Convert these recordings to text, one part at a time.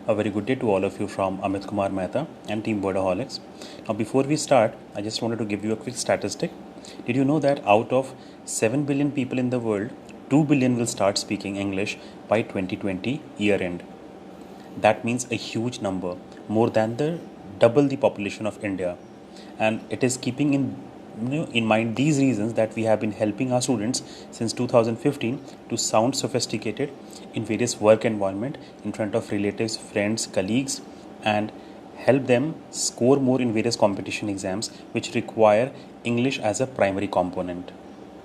A very good day to all of you from Amit Kumar Mehta and Team Wordaholics. Now, before we start, I just wanted to give you a quick statistic. Did you know that out of 7 billion people in the world, 2 billion will start speaking English by 2020 year end? That means a huge number, more than the double the population of India. And it is keeping in mind these reasons that we have been helping our students since 2015 to sound sophisticated in various work environment in front of relatives, friends, colleagues, and help them score more in various competition exams which require English as a primary component.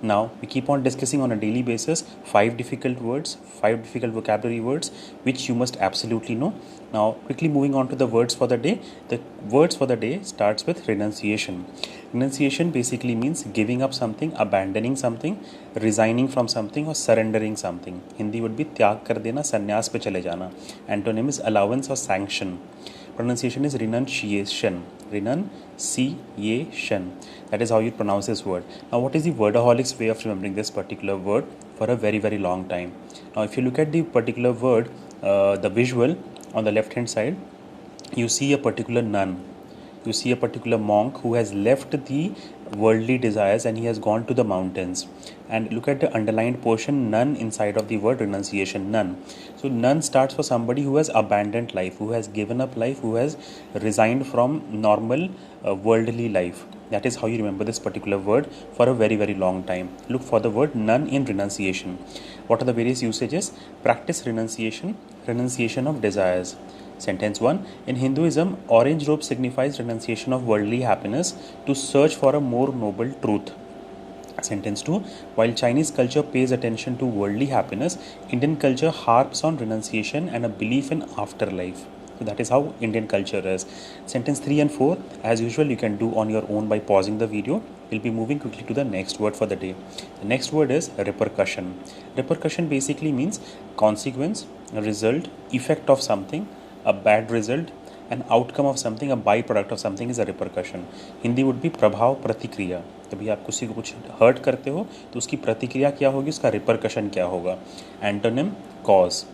Now, we keep on discussing on a daily basis 5 difficult words, 5 difficult vocabulary words which you must absolutely know. Now, quickly moving on to the words for the day. The words for the day starts with renunciation. Renunciation basically means giving up something, abandoning something, resigning from something or surrendering something. Hindi would be त्याग कर देना, संन्यास पे चले जाना. Antonym is allowance or sanction. Pronunciation is renunciation. Renunciation. That is how you pronounce this word. Now, what is the Wordaholics way of remembering this particular word for a very, very long time? Now, if you look at the particular word, the visual on the left hand side, you see a particular nun. You see a particular monk who has left the worldly desires and he has gone to the mountains. And look at the underlined portion, none, inside of the word renunciation, none. So none starts for somebody who has abandoned life, who has given up life, who has resigned from normal worldly life. That is how you remember this particular word for a very, very long time. Look for the word none in renunciation. What are the various usages? Practice renunciation, renunciation of desires. Sentence 1. In Hinduism, orange robe signifies renunciation of worldly happiness to search for a more noble truth. Sentence 2. While Chinese culture pays attention to worldly happiness, Indian culture harps on renunciation and a belief in afterlife. So that is how Indian culture is. Sentence 3 and 4, as usual, you can do on your own by pausing the video. We'll be moving quickly to the next word for the day. The next word is repercussion. Repercussion basically means consequence, result, effect of something, a bad result, an outcome of something, a byproduct of something is a repercussion. Hindi would be प्रभाव प्रतिक्रिया. कभी आप किसी को कुछ hurt करते हो तो उसकी प्रतिक्रिया क्या होगी, उसका रिपरकशन क्या होगा. Antonym cause.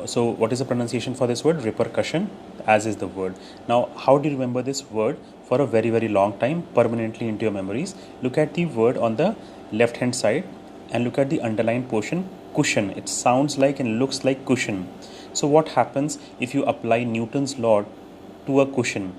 So what is the pronunciation for this word? Repercussion, as is the word. Now, how do you remember this word for a very, very long time, permanently into your memories? Look at the word on the left hand side and look at the underlined portion, cushion. It sounds like and looks like cushion. So what happens if you apply Newton's law to a cushion?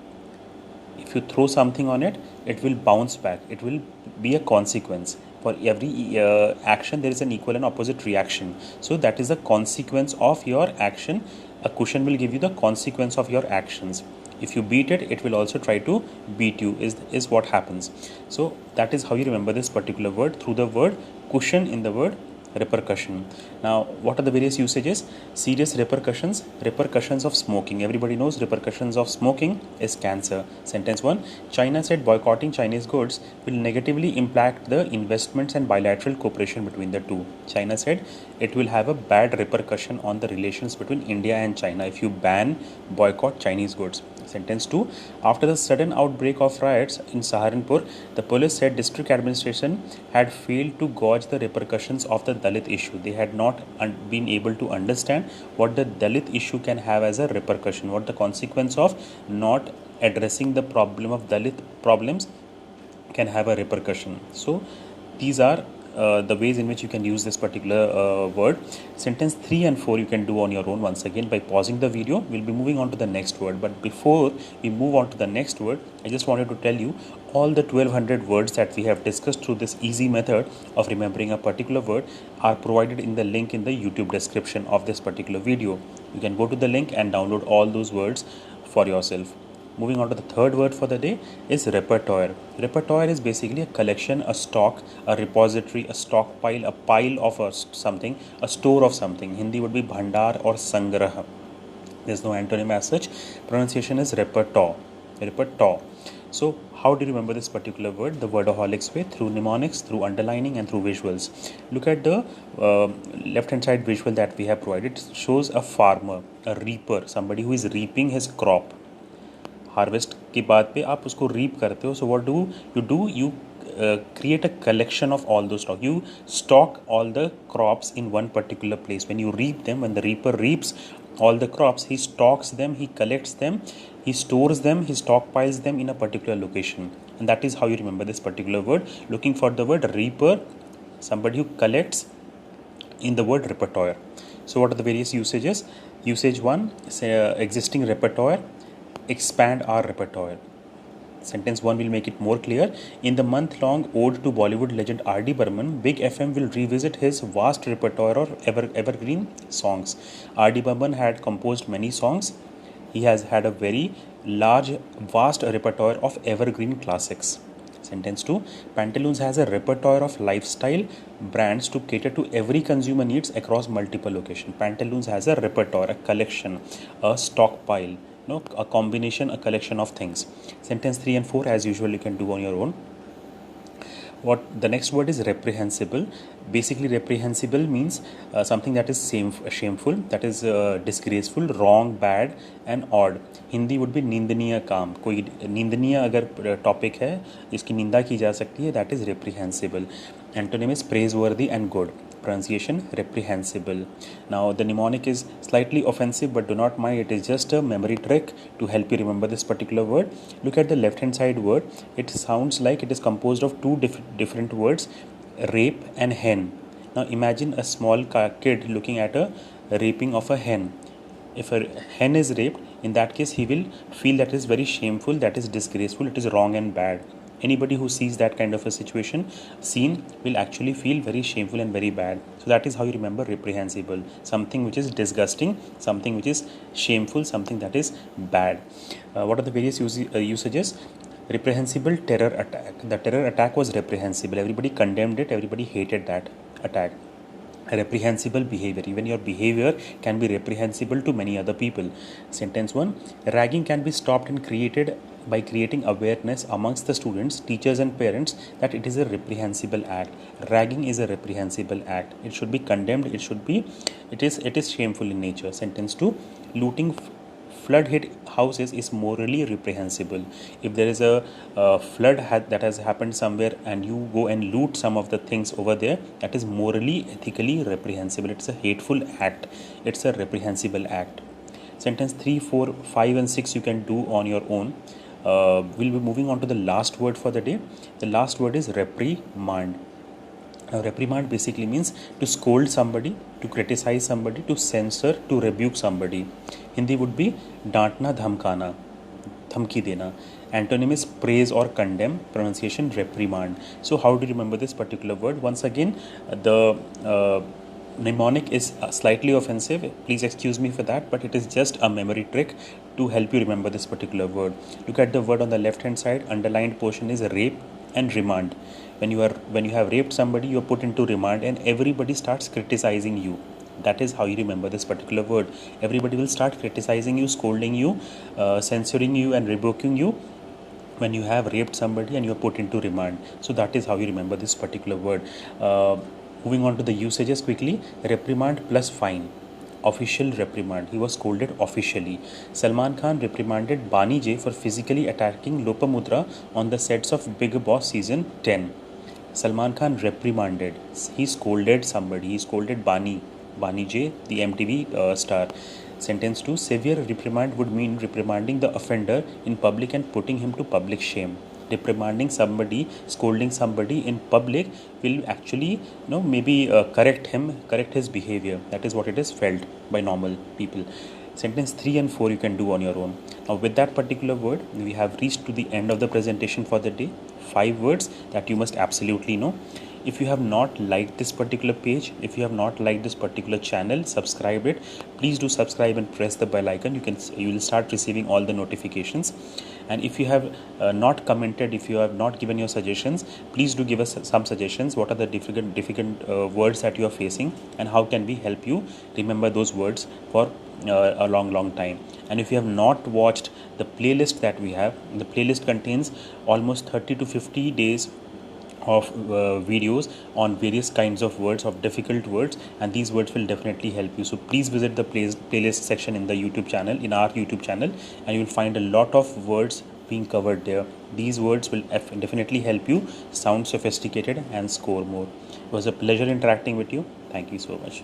If you throw something on it, it will bounce back. It will be a consequence. For every action, there is an equal and opposite reaction. So that is the consequence of your action. A cushion will give you the consequence of your actions. If you beat it, it will also try to beat you, is what happens. So that is how you remember this particular word, through the word cushion in the word repercussion. Now, what are the various usages? Serious repercussions. Repercussions of smoking. Everybody knows repercussions of smoking is cancer. Sentence 1. China said boycotting Chinese goods will negatively impact the investments and bilateral cooperation between the two. China said it will have a bad repercussion on the relations between India and China if you boycott Chinese goods. Sentence 2. After the sudden outbreak of riots in Saharanpur, the police said district administration had failed to gauge the repercussions of the Dalit issue. They had not been able to understand what the Dalit issue can have as a repercussion, what the consequence of not addressing the problem of Dalit problems can have a repercussion. So these are the ways in which you can use this particular word. Sentence 3 and 4 you can do on your own once again by pausing the video. We'll be moving on to the next word. But before we move on to the next word, I just wanted to tell you all the 1200 words that we have discussed through this easy method of remembering a particular word are provided in the link in the YouTube description of this particular video. You can go to the link and download all those words for yourself. Moving on to the third word for the day is repertoire. Repertoire is basically a collection, a stock, a repository, a stockpile, a pile of something, a store of something. Hindi would be bhandar or sangrah. There's no antonym as such. Pronunciation is repertoire. Repertoire. So how do you remember this particular word? The Wordaholics way, through mnemonics, through underlining and through visuals. Look at the left hand side visual that we have provided. It shows a farmer, a reaper, somebody who is reaping his crop. Harvest के बाद पे आप उसको reap करते हो. So what do you create a collection of all those stock. You stock all the crops in one particular place. When you reap them, when the reaper reaps all the crops, he stocks them, he collects them, he stores them, he stockpiles them in a particular location. And that is how you remember this particular word. Looking for the word reaper, somebody who collects, in the word repertoire. So what are the various usages? Usage 1, say, existing repertoire, expand our repertoire. Sentence 1 will make it more clear. In the month-long ode to Bollywood legend R.D. Burman, Big FM will revisit his vast repertoire of evergreen songs. R.D. Burman had composed many songs. He has had a very large, vast repertoire of evergreen classics. Sentence 2. Pantaloons has a repertoire of lifestyle brands to cater to every consumer needs across multiple locations. Pantaloons has a repertoire, a collection, a stockpile, a combination, a collection of things. Sentence 3 and 4, as usual, you can do on your own. What the next word is reprehensible. Basically, reprehensible means something that is shameful, that is disgraceful, wrong, bad and odd. Hindi would be निंदनीय काम. कोई निंदनीय अगर topic है जिसकी निंदा की जा सकती है, that is reprehensible. Antonym is praiseworthy and good. Pronunciation reprehensible. Now the mnemonic is slightly offensive, but do not mind, it is just a memory trick to help you remember this particular word. Look at the left hand side word. It sounds like it is composed of two different words, rape and hen. Now imagine a small kid looking at a raping of a hen. If a hen is raped, in that case he will feel that is very shameful, that is disgraceful, it is wrong and bad. Anybody who sees that kind of a scene will actually feel very shameful and very bad. So that is how you remember reprehensible. Something which is disgusting, something which is shameful, something that is bad. What are the various usages? Reprehensible terror attack. The terror attack was reprehensible. Everybody condemned it. Everybody hated that attack. Reprehensible behavior. Even your behavior can be reprehensible to many other people. Sentence 1. Ragging can be stopped and created by creating awareness amongst the students, teachers and parents that it is a reprehensible act. Ragging is a reprehensible act. It should be condemned. It is shameful in nature. Sentence 2. Looting flood hit houses is morally reprehensible. If there is a flood that has happened somewhere and you go and loot some of the things over there, that is morally, ethically reprehensible. It's a hateful act. It's a reprehensible act. Sentence 3, 4, 5 and 6 you can do on your own. We'll be moving on to the last word for the day. The last word is reprimand. Now, reprimand basically means to scold somebody, to criticize somebody, to censor, to rebuke somebody. Hindi would be डांटना धमकाना, धमकी देना. Antonym is praise or condemn. Pronunciation reprimand. So how do you remember this particular word? Once again, the mnemonic is slightly offensive. Please excuse me for that, but it is just a memory trick to help you remember this particular word. Look at the word on the left hand side. Underlined portion is rape and remand. When you have raped somebody, you are put into remand and everybody starts criticizing you. That is how you remember this particular word. Everybody will start criticizing you, scolding you, censoring you and rebuking you when you have raped somebody and you are put into remand. So that is how you remember this particular word. Moving on to the usages quickly. Reprimand plus fine. Official reprimand. He was scolded officially. Salman Khan reprimanded Bani J for physically attacking Lopamudra on the sets of Big Boss season 10. Salman Khan reprimanded. He scolded somebody. He scolded Bani J, the MTV star. Sentence 2. Severe reprimand would mean reprimanding the offender in public and putting him to public shame. Reprimanding somebody, scolding somebody in public will actually maybe correct his behavior. That is what it is felt by normal people. Sentence 3 and 4 you can do on your own. Now with that particular word, we have reached to the end of the presentation for the day. 5 words that you must absolutely know. If you have not liked this particular page, if you have not liked this particular channel, subscribe it. Please do subscribe and press the bell icon. You will start receiving all the notifications. And if you have not commented, if you have not given your suggestions, please do give us some suggestions. What are the difficult words that you are facing and how can we help you remember those words for a long time. And if you have not watched the playlist that we have, the playlist contains almost 30 to 50 days of videos on various kinds of words, of difficult words, and these words will definitely help you. So please visit the playlist section in the YouTube channel, in our YouTube channel, and you will find a lot of words being covered there. These words will definitely help you sound sophisticated and score more. It was a pleasure interacting with you. Thank you so much.